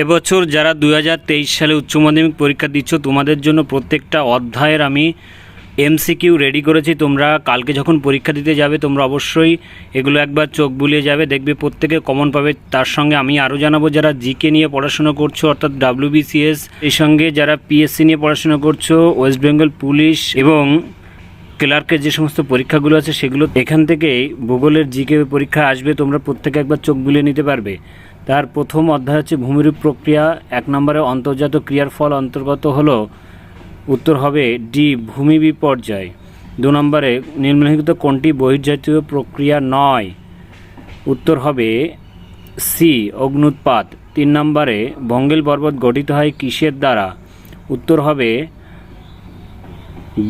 এবছর যারা 2023 সালে উচ্চ মাধ্যমিক পরীক্ষা দিচ্ছ তোমাদের জন্য প্রত্যেকটা অধ্যায়ের আমি MCQ রেডি করেছি। তোমরা কালকে যখন পরীক্ষা দিতে যাবে তোমরা অবশ্যই এগুলো একবার চোখ বুলিয়ে যাবে, দেখবে প্রত্যেকে কমন পাবে। তার সঙ্গে আমি আরও জানাবো যারা জিকে নিয়ে পড়াশোনা করছো অর্থাৎ WBCS, এই সঙ্গে যারা PSC নিয়ে পড়াশোনা করছো, ওয়েস্ট বেঙ্গল পুলিশ এবং ক্লার্কের যে সমস্ত পরীক্ষাগুলো আছে সেগুলো এখান থেকেই ভূগোলের জিকে পরীক্ষা আসবে, তোমরা প্রত্যেকে একবার চোখ বুলিয়ে নিতে পারবে। তার প্রথম অধ্যায় হচ্ছে ভূমিরূপ প্রক্রিয়া। 1 নম্বরে অন্তর্জাত ক্রিয়ার ফল অন্তর্গত হলো, উত্তর হবে ডি ভূমি বিপর্যয়। 2 নম্বরে নিম্নলিখিত কোনটি বহির্জাতীয় প্রক্রিয়া নয়, উত্তর হবে সি অগ্ন্যুৎপাত। 3 নম্বরে ভঙ্গেল পর্বত গঠিত হয় কিসের দ্বারা, উত্তর হবে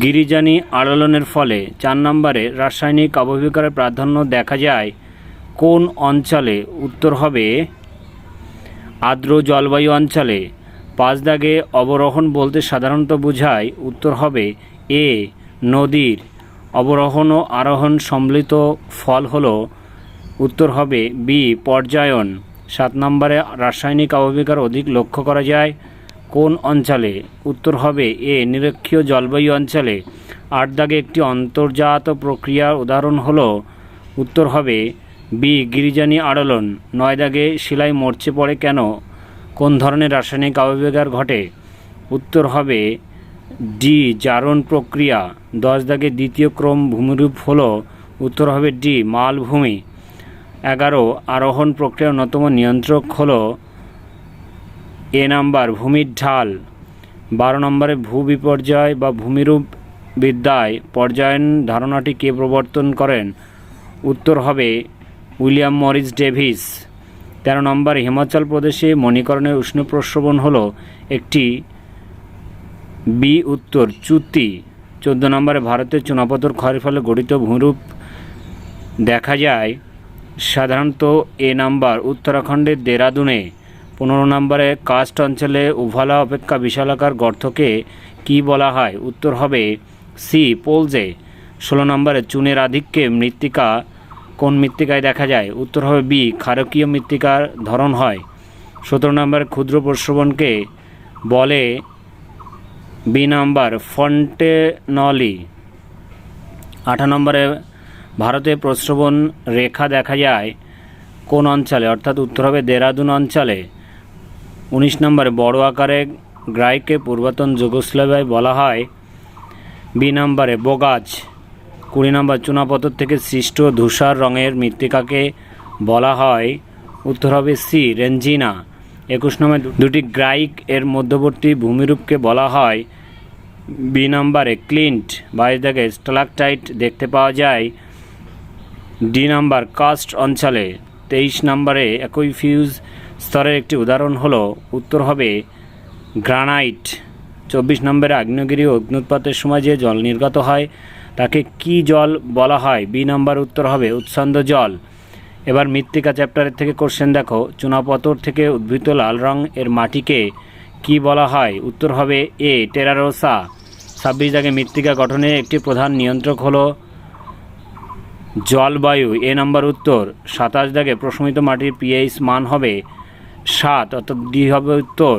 গিরিজানি আলোড়নের ফলে। 4 নম্বরে রাসায়নিক আবহবিকারের প্রাধান্য দেখা যায় কোন অঞ্চলে, উত্তর হবে আর্দ্র জলবায়ু অঞ্চলে। 5 দাগে অবরোহণ বলতে সাধারণত বোঝায়, উত্তর হবে এ নদীর অবরোহণ ও আরোহণ সম্মিলিত ফল হলো, উত্তর হবে বি পর্যায়ন। 7 নম্বরে রাসায়নিক আবহবিকার অধিক লক্ষ্য করা যায় কোন অঞ্চলে, উত্তর হবে এ নিরক্ষীয় জলবায়ু অঞ্চলে। 8 দাগে একটি অন্তর্জাত প্রক্রিয়ার উদাহরণ হলো, উত্তর হবে বি গিরিজানি আলোড়ন। 9 দাগে শিলাই মরচে পড়ে কেন, কোন ধরনের রাসায়নিক আবহবিকার ঘটে, উত্তর হবে ডি জারণ প্রক্রিয়া। 10 দাগে দ্বিতীয় ক্রম ভূমিরূপ হলো, উত্তর হবে ডি মালভূমি। 11 আরোহণ প্রক্রিয়ার অন্যতম নিয়ন্ত্রক হলো, এ নাম্বার ভূমির ঢাল। 12 নম্বরে ভূ বিপর্যয় বা ভূমিরূপ বিদ্যায় পর্যায়ন ধারণাটি কে প্রবর্তন করেন, উত্তর হবে উইলিয়াম মরিস ডেভিস। 13 নম্বরে হিমাচল প্রদেশে মণিকরণের উষ্ণ প্রস্রবণ হলো একটি, বি উত্তর চ্যুতি। 14 নম্বরে ভারতের চুনাপাথর ক্ষয়ের ফলে গঠিত ভূমিরূপ দেখা যায় সাধারণত, এ নাম্বার উত্তরাখণ্ডের দেরাদুনে। 15 নম্বরে কাস্ট অঞ্চলে উভালা অপেক্ষা বিশালাকার গর্তকে কি বলা হয়, উত্তর হবে সি পোলজে। 16 নম্বরে চুনের আধিক্যে মৃত্তিকা কোন মৃত্তিকায় দেখা যায়, উত্তর হবে বি ক্ষারকীয় মৃত্তিকার ধরন হয়। 17 নম্বরে ক্ষুদ্র প্রস্রবণকে বলে, বি নাম্বার ফন্টেনলি। 18 নম্বরে ভারতে প্রস্রবণ রেখা দেখা যায় কোন অঞ্চলে, অর্থাৎ উত্তর হবে দেরাদুন অঞ্চলে। 19 নম্বরে বড় আকারে গ্রাইকে পূর্বতন যুগোস্লাভিয়ায় বলা হয়, বি নম্বরে বোগাজ। 20 নম্বর চুনাপাথর থেকে সৃষ্ট ধূসর রঙের মৃত্তিকাকে বলা হয়, উত্তর হবে সি রেঞ্জিনা। 21 নম্বরে দুটি গ্রাইক এর মধ্যবর্তী ভূমিরূপকে বলা হয়, বি নম্বরে ক্লিন্ট। 22 দাগে স্টালাকটাইট দেখতে পাওয়া যায়, ডি নাম্বার কাস্ট অঞ্চলে। 23 নম্বরে একই ফিউজ স্তরের একটি উদাহরণ হলো, উত্তর হবে গ্রানাইট। 24 নম্বরে আগ্নেয়গিরি অগ্ন্যুৎপাতের সময় যে জল নির্গত হয় তাকে কি জল বলা হয়, বি নাম্বার উত্তর হবে উচ্ছন্দ জল। এবার মৃত্তিকা চ্যাপ্টারের থেকে কোশ্চেন দেখো, চুনাপাথর থেকে উদ্ভূত লাল রং এর মাটিকে কি বলা হয়, উত্তর হবে এ টেরারোসা। 26 দাগে মৃত্তিকা গঠনের একটি প্রধান নিয়ন্ত্রক হলো জলবায়ু, এ নাম্বার উত্তর। 27 দাগে প্রশমিত মাটির pH মান হবে 7, অর্থাৎ ডি হবে উত্তর।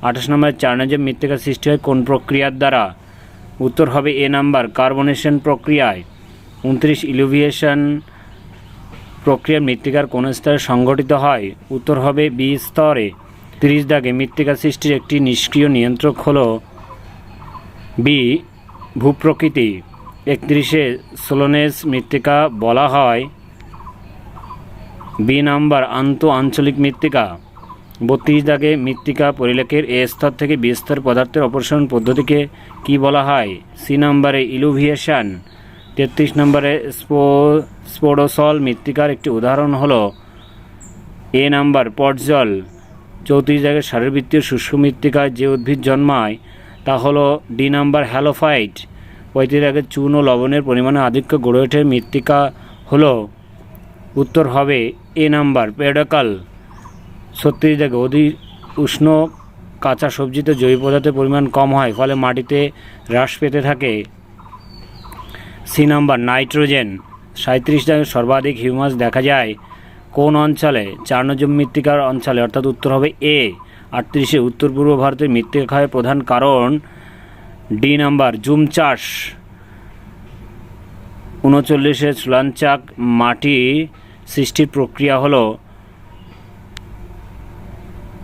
28 নম্বরে চার্নেজের মৃত্তিকা সৃষ্টি হয় কোন প্রক্রিয়ার দ্বারা, উত্তর হবে এ নাম্বার কার্বনেশন প্রক্রিয়ায়। 29 ইলুভিয়েশন প্রক্রিয়ার মৃত্তিকার কোন স্তরে সংঘটিত হয়, উত্তর হবে বি স্তরে। 30 দাগে মৃত্তিকা সৃষ্টির একটি নিষ্ক্রিয় নিয়ন্ত্রক হলো, বি ভূপ্রকৃতি। 31 সোলোনেস মৃত্তিকা বলা হয়, বি নাম্বার আন্তঃআঞ্চলিক মৃত্তিকা। 32 দাগে মৃত্তিকা পরিলেখের এ স্তর থেকে বি স্তর পদার্থের অপসারণ পদ্ধতিকে কি বলা হয়, সি নম্বরে ইলুভিয়েশন। 33 নম্বরে স্পোডোসল মৃত্তিকার একটি উদাহরণ হলো, এ নাম্বার পটজল। 34 দাগে শারীরবৃত্তীয় শুষ্ক মৃত্তিকায় যে উদ্ভিদ জন্মায় তা হলো, ডি নাম্বার হ্যালোফাইট। 35 দাগে চুন ও লবণের পরিমাণে আধিক্য গড়ে ওঠে মৃত্তিকা হলো, উত্তর হবে এ নাম্বার পেডাকাল। 36 দাগে অধিক উষ্ণ কাঁচা সবজিতে জৈব পদার্থের পরিমাণ কম হয়, ফলে মাটিতে হ্রাস পেতে থাকে, সি নাম্বার নাইট্রোজেন। 37 দাগে সর্বাধিক হিউমাস দেখা যায় কোন অঞ্চলে, চার্নজম মৃত্তিকার অঞ্চলে, অর্থাৎ উত্তর হবে এ 38 উত্তর পূর্ব ভারতের মৃত্তিকা ক্ষয়ের প্রধান কারণ ডি নাম্বার জুম চাষ। 39 চুলাঞ্চাক মাটি সৃষ্টির প্রক্রিয়া হলো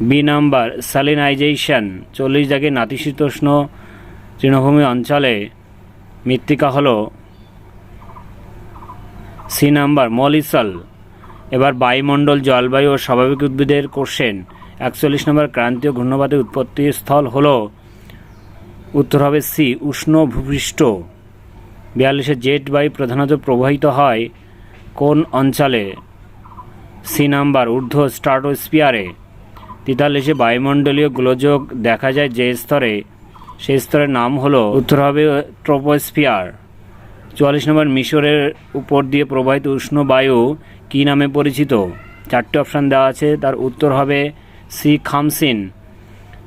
বি নাম্বার স্যালিনাইজেশন। 40 নাতিশীতোষ্ণ তৃণভূমি অঞ্চলে মৃত্তিকা হলো সি নাম্বার মলিসল। এবার বায়ুমণ্ডল, জলবায়ু ও স্বাভাবিক উদ্ভিদের কোশ্চেন। 41 নম্বর ক্রান্তীয় ঘূর্ণবাতের উৎপত্তি স্থল হলো উত্তর হবে সি উষ্ণ ভূপৃষ্ঠ। 42 জেট বায়ু প্রধানত প্রবাহিত হয় কোন অঞ্চলে? সি নাম্বার ঊর্ধ্ব স্ট্রাটোস্ফিয়ারে। 43 বায়ুমণ্ডলীয় গোলযোগ দেখা যায় যে স্তরে, সেই স্তরের নাম হলো উত্তর হবে ট্রপোস্ফিয়ার। 44 নম্বর মিশরের উপর দিয়ে প্রবাহিত উষ্ণ বায়ু কী নামে পরিচিত? 4টে অপশান দেওয়া আছে, তার উত্তর হবে সি খামসিন।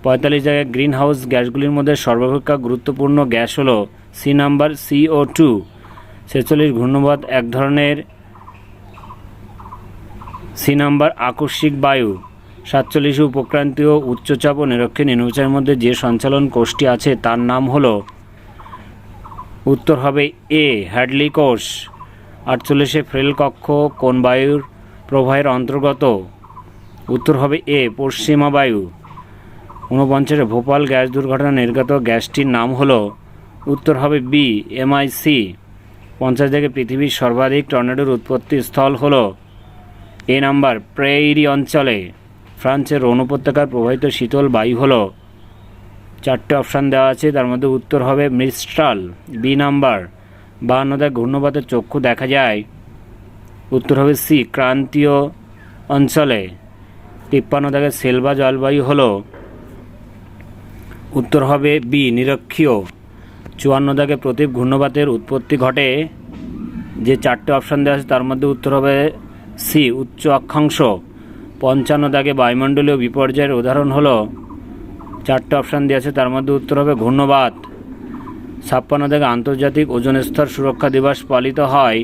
45 গ্রিন হাউস গ্যাসগুলির মধ্যে সর্বাপেক্ষা গুরুত্বপূর্ণ গ্যাস হলো সি নাম্বার CO2। 46 ঘূর্ণবাত এক ধরনের, সি নাম্বার আকস্মিক বায়ু। 47 উপক্রান্তীয় উচ্চচাপ ও নিরক্ষীয় নিম্নচাপের মধ্যে যে সঞ্চালন কোষটি আছে তার নাম হলো উত্তর হবে এ হ্যাডলি কোষ। 48 ফ্রেল কক্ষ কোন বায়ুর প্রবাহের অন্তর্গত? উত্তর হবে এ পশ্চিমা বায়ু। 49 ভোপাল গ্যাস দুর্ঘটনা নির্গত গ্যাসটির নাম হলো উত্তর হবে বি MIC। 50 পৃথিবীর সর্বাধিক টর্নেডোর উৎপত্তি স্থল হলো এ নাম্বার প্রেইরি অঞ্চলে। ফ্রান্সের রোন উপত্যকার প্রবাহিত শীতল বায়ু হলো, 4টে অপশান দেওয়া আছে, তার মধ্যে উত্তর হবে মিস্ট্রাল, বি নাম্বার। 52 ঘূর্ণবাতের চক্ষু দেখা যায়, উত্তর হবে সি ক্রান্তীয় অঞ্চলে। 53 সেলবা জলবায়ু হলো, উত্তর হবে বি নিরক্ষীয়। 54 প্রতীপ ঘূর্ণবাতের উৎপত্তি ঘটে, যে 4টে অপশান দেওয়া আছে তার মধ্যে উত্তর হবে সি উচ্চ অক্ষাংশ। 55 বায়ুমণ্ডলীয় বিপর্যয়ের উদাহরণ হলো, 4টে অপশান দেওয়া আছে তার মধ্যে উত্তর হবে ঘূর্ণবাত। 56 আন্তর্জাতিক ওজোন স্তর সুরক্ষা দিবস পালিত হয়,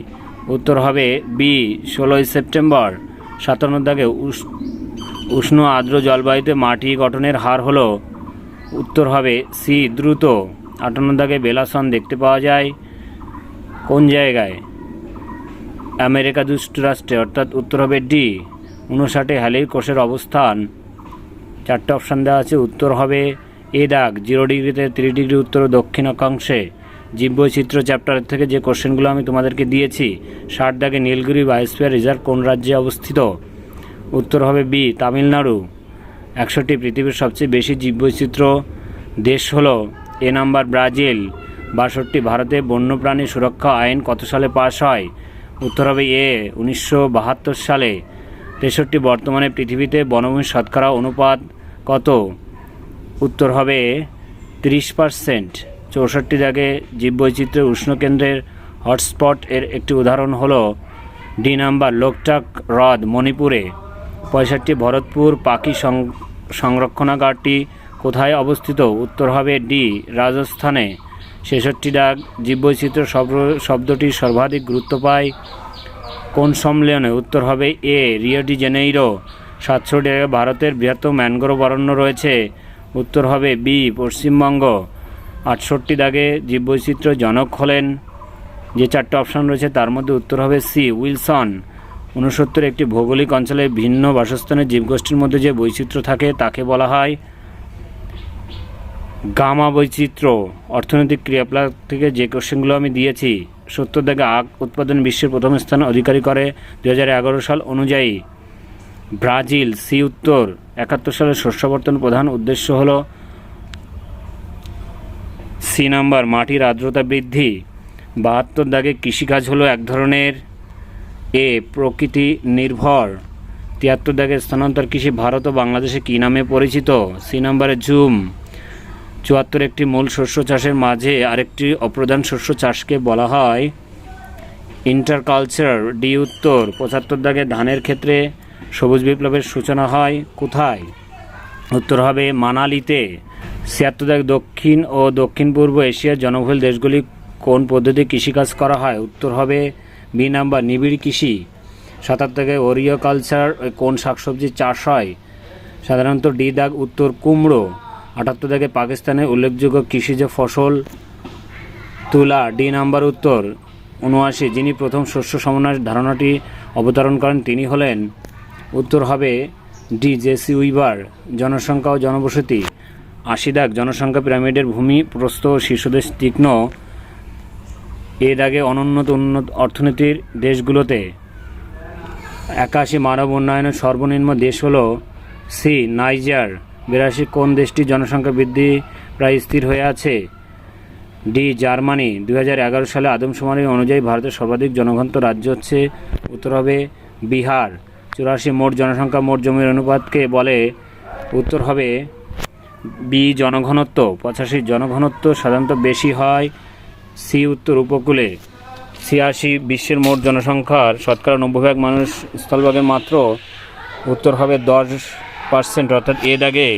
উত্তর হবে বি 16 সেপ্টেম্বর। 57 উষ্ণ আর্দ্র জলবায়ুতে মাটি গঠনের হার হলো, উত্তর হবে সি দ্রুত। 58 বেলাসন দেখতে পাওয়া যায় কোন জায়গায়? আমেরিকা যুক্তরাষ্ট্রে, অর্থাৎ উত্তর হবে ডি। 59 হ্যালির কোষের অবস্থান, 4টে অপশান দেওয়া আছে, উত্তর হবে এ দাগ 0 ডিগ্রিতে 30 ডিগ্রি উত্তর ও দক্ষিণ অক্ষাংশে। জীববৈচিত্র্য চ্যাপ্টার থেকে যে কোশ্চেনগুলো আমি তোমাদেরকে দিয়েছি। 60 নীলগিরি বায়োস্ফিয়ার রিজার্ভ কোন রাজ্যে অবস্থিত? উত্তর হবে বি তামিলনাড়ু। 61 পৃথিবীর সবচেয়ে বেশি জীববৈচিত্র্য দেশ হলো এ নাম্বার ব্রাজিল। 62 ভারতে বন্যপ্রাণী সুরক্ষা আইন কত সালে পাস হয়? উত্তর হবে এ 1972 সালে। 63 বর্তমানে পৃথিবীতে বনভূমির শতকরা অনুপাত কত? উত্তর হবে 30%। 64 জীববৈচিত্র্যের উষ্ণকেন্দ্রের হটস্পট এর একটি উদাহরণ হলো ডি নাম্বার লোকটাক হ্রদ মণিপুরে। 65 ভরতপুর পাখি সংরক্ষণাগারটি কোথায় অবস্থিত? উত্তর হবে ডি রাজস্থানে। 66 জীববৈচিত্র্য শব্দটি সর্বাধিক গুরুত্ব পায় কোন সম্মেলনে? উত্তর হবে এ রিও ডি জেনেইরো। 67 ভারতের বৃহত্তম ম্যানগ্রোভ অরণ্য রয়েছে, উত্তর হবে বি পশ্চিমবঙ্গ। 68 জীববৈচিত্র্য জনক হলেন, যে 4টে অপশান রয়েছে তার মধ্যে উত্তর হবে সি উইলসন। 69 একটি ভৌগোলিক অঞ্চলে ভিন্ন বাসস্থানের জীবগোষ্ঠীর মধ্যে যে বৈচিত্র্য থাকে তাকে বলা হয় গামা বৈচিত্র্য। অর্থনৈতিক ক্রিয়াকলাপ থেকে যে কোশ্চেনগুলো আমি দিয়েছি। 70 আখ উৎপাদন বিশ্বের প্রথম স্থান অধিকারী করে 2011 সাল অনুযায়ী। ব্রাজিল, সি উত্তর। 71 সালে শস্যাবর্তন প্রধান উদ্দেশ্য হলো সি নাম্বার মাটির আর্দ্রতা বৃদ্ধি। 72 কৃষিকাজ হলো এক ধরনের এ প্রকৃতি নির্ভর। 73 স্থানান্তর কৃষি ভারত ও বাংলাদেশে কী নামে পরিচিত? সি নাম্বারে জুম। 74 একটি মূল শস্য চাষের মাঝে আরেকটি অপ্রধান শস্য চাষকে বলা হয় ইন্টারকালচার, ডি উত্তর। 75 ধানের ক্ষেত্রে সবুজ বিপ্লবের সূচনা হয় কোথায়? উত্তর হবে মানালিতে। 76 দক্ষিণ ও দক্ষিণ পূর্ব এশিয়ার জনবহুল দেশগুলি কোন পদ্ধতি কৃষিকাজ করা হয়? উত্তর হবে বি নাম্বার নিবিড় কৃষি। 77 ওরিও কালচার কোন শাকসবজির চাষ হয়? সাধারণত ডি দাগ উত্তর কুমড়ো। 78 দাগে পাকিস্তানের উল্লেখযোগ্য কৃষিজ ফসল তুলা। ডি নাম্বার উত্তর 79। যিনি প্রথম শস্য সমন্বয়ের ধারণাটি অবতারণ করেন তিনি হলেন, উত্তর হবে ডি জেসি উইবার। জনসংখ্যা ও জনবসতি। 80 দাগ জনসংখ্যা পিরামিডের ভূমি প্রস্থ ও শীর্ষদেশ তীক্ষ্ণ। এ দাগে অনুন্নত উন্নত অর্থনীতির দেশগুলোতে। 81 মানব উন্নয়নের সর্বনিম্ন দেশ হলো সি নাইজার। 82 কোন দেশটির জনসংখ্যা বৃদ্ধি প্রায় স্থির হয়ে আছে? D Germany. 2011 সালে আদমশুমারি অনুযায়ী ভারতের সর্বাধিক জনঘনত্ব রাজ্য হচ্ছে, উত্তর হবে বিহার। 84 মোট জনসংখ্যা মোট জমির অনুপাতকে বলে, উত্তর হবে বি জনঘনত্ব। 85 জনঘনত্ব সাধারণত বেশি হয়, সি উত্তর উপকূলে। 86 বিশ্বের মোট জনসংখ্যার শতকরা 90% মানুষ স্থলভাগের মাত্র, উত্তর হবে 10%, অর্থাৎ এ দাগে